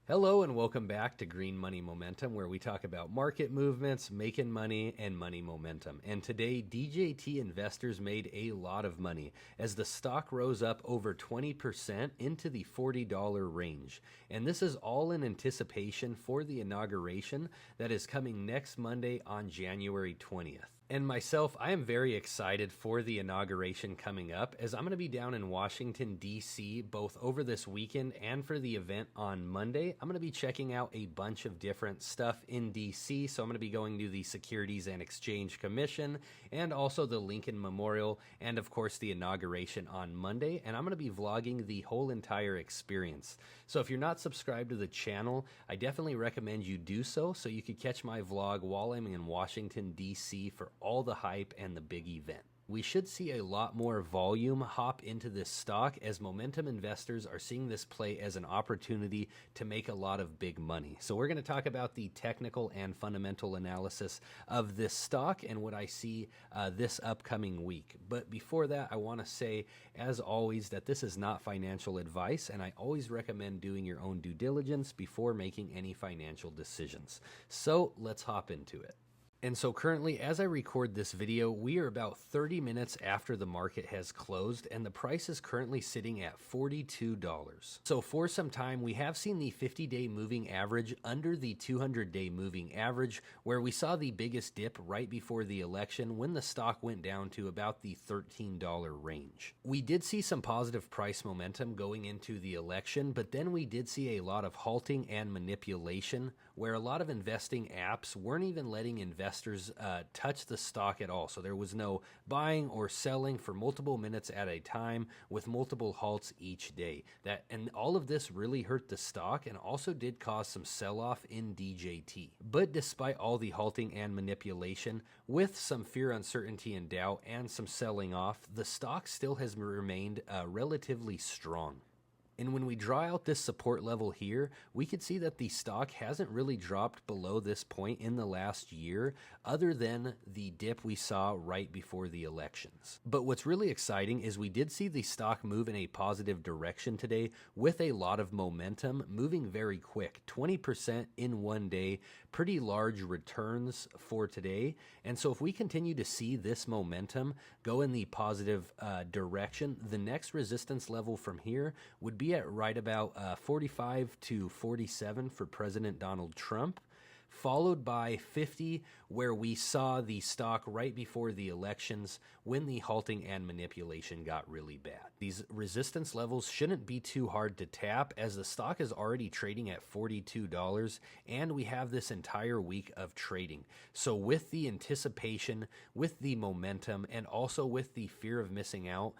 Hello and welcome back to Green Money Momentum, where we talk about market movements, making money, and money momentum. And today, DJT investors made a lot of money as the stock rose up over 20% into the $40 range. And this is all in anticipation for the inauguration that is coming next Monday on January 20th. And myself, I am very excited for the inauguration coming up, as I'm going to be down in Washington, D.C. both over this weekend and for the event on Monday. I'm going to be checking out a bunch of different stuff in D.C. So I'm going to be going to the Securities and Exchange Commission and also the Lincoln Memorial and, of course, the inauguration on Monday. And I'm going to be vlogging the whole entire experience. So if you're not subscribed to the channel, I definitely recommend you do so you could catch my vlog while I'm in Washington, D.C. for all the hype and the big event. We should see a lot more volume hop into this stock as momentum investors are seeing this play as an opportunity to make a lot of big money. So we're going to talk about the technical and fundamental analysis of this stock and what I see this upcoming week. But before that, I want to say, as always, that this is not financial advice, and I always recommend doing your own due diligence before making any financial decisions. So let's hop into it. And so currently, as I record this video, we are about 30 minutes after the market has closed, and the price is currently sitting at $42. So for some time, we have seen the 50-day moving average under the 200-day moving average, where we saw the biggest dip right before the election when the stock went down to about the $13 range. We did see some positive price momentum going into the election, but then we did see a lot of halting and manipulation, where a lot of investing apps weren't even letting investors touch the stock at all. So there was no buying or selling for multiple minutes at a time with multiple halts each day. And all of this really hurt the stock and also did cause some sell-off in DJT. But despite all the halting and manipulation, with some fear, uncertainty, and doubt and some selling off, the stock still has remained relatively strong. And when we draw out this support level here, we could see that the stock hasn't really dropped below this point in the last year, other than the dip we saw right before the elections. But what's really exciting is we did see the stock move in a positive direction today with a lot of momentum, moving very quick, 20% in one day, pretty large returns for today. And so if we continue to see this momentum go in the positive direction, the next resistance level from here would be at right about 45 to 47 for President Donald Trump, followed by 50, where we saw the stock right before the elections when the halting and manipulation got really bad. These resistance levels shouldn't be too hard to tap, as the stock is already trading at $42 and we have this entire week of trading. So with the anticipation, with the momentum, and also with the fear of missing out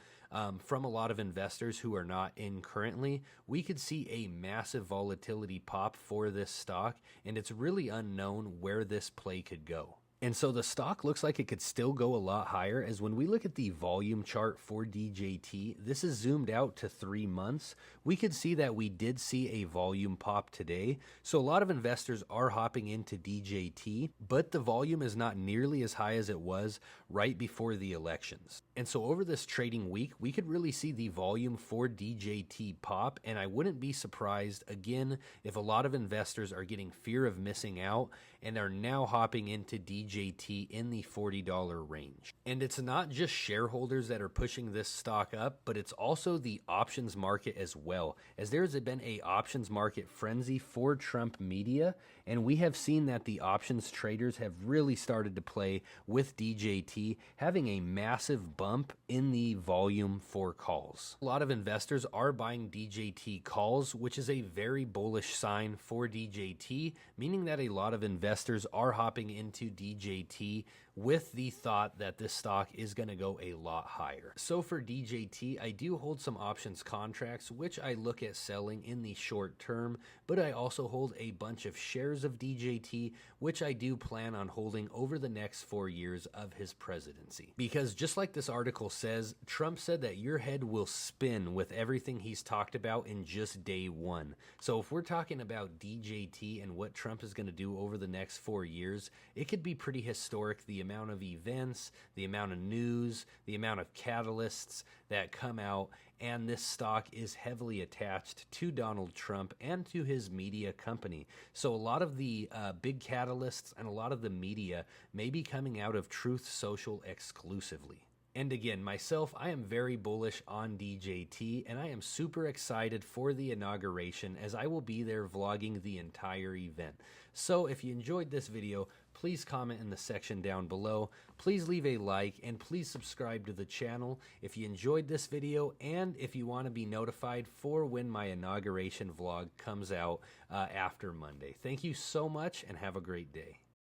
from a lot of investors who are not in currently, we could see a massive volatility pop for this stock, and it's really unknown where this play could go. And so the stock looks like it could still go a lot higher, as when we look at the volume chart for DJT, this is zoomed out to 3 months. We could see that we did see a volume pop today. So a lot of investors are hopping into DJT, but the volume is not nearly as high as it was right before the elections. And so over this trading week, we could really see the volume for DJT pop, and I wouldn't be surprised, again, if a lot of investors are getting fear of missing out and are now hopping into DJT in the $40 range. And it's not just shareholders that are pushing this stock up, but it's also the options market as well, as there's been a options market frenzy for Trump media, and we have seen that the options traders have really started to play with DJT, having a massive bump in the volume for calls. A lot of investors are buying DJT calls, which is a very bullish sign for DJT, meaning that a lot of investors are hopping into DJT with the thought that this stock is going to go a lot higher. So for DJT, I do hold some options contracts, which I look at selling in the short term, but I also hold a bunch of shares of DJT, which I do plan on holding over the next 4 years of his presidency. Because just like this article says, Trump said that your head will spin with everything he's talked about in just day one. So if we're talking about DJT and what Trump is going to do over the next 4 years, it could be pretty historic, the amount of events, the amount of news, the amount of catalysts that come out, and this stock is heavily attached to Donald Trump and to his media company. So a lot of the big catalysts and a lot of the media may be coming out of Truth Social exclusively. And again, myself, I am very bullish on DJT, and I am super excited for the inauguration as I will be there vlogging the entire event. So if you enjoyed this video, please comment in the section down below. Please leave a like and please subscribe to the channel if you enjoyed this video and if you want to be notified for when my inauguration vlog comes out after Monday. Thank you so much and have a great day.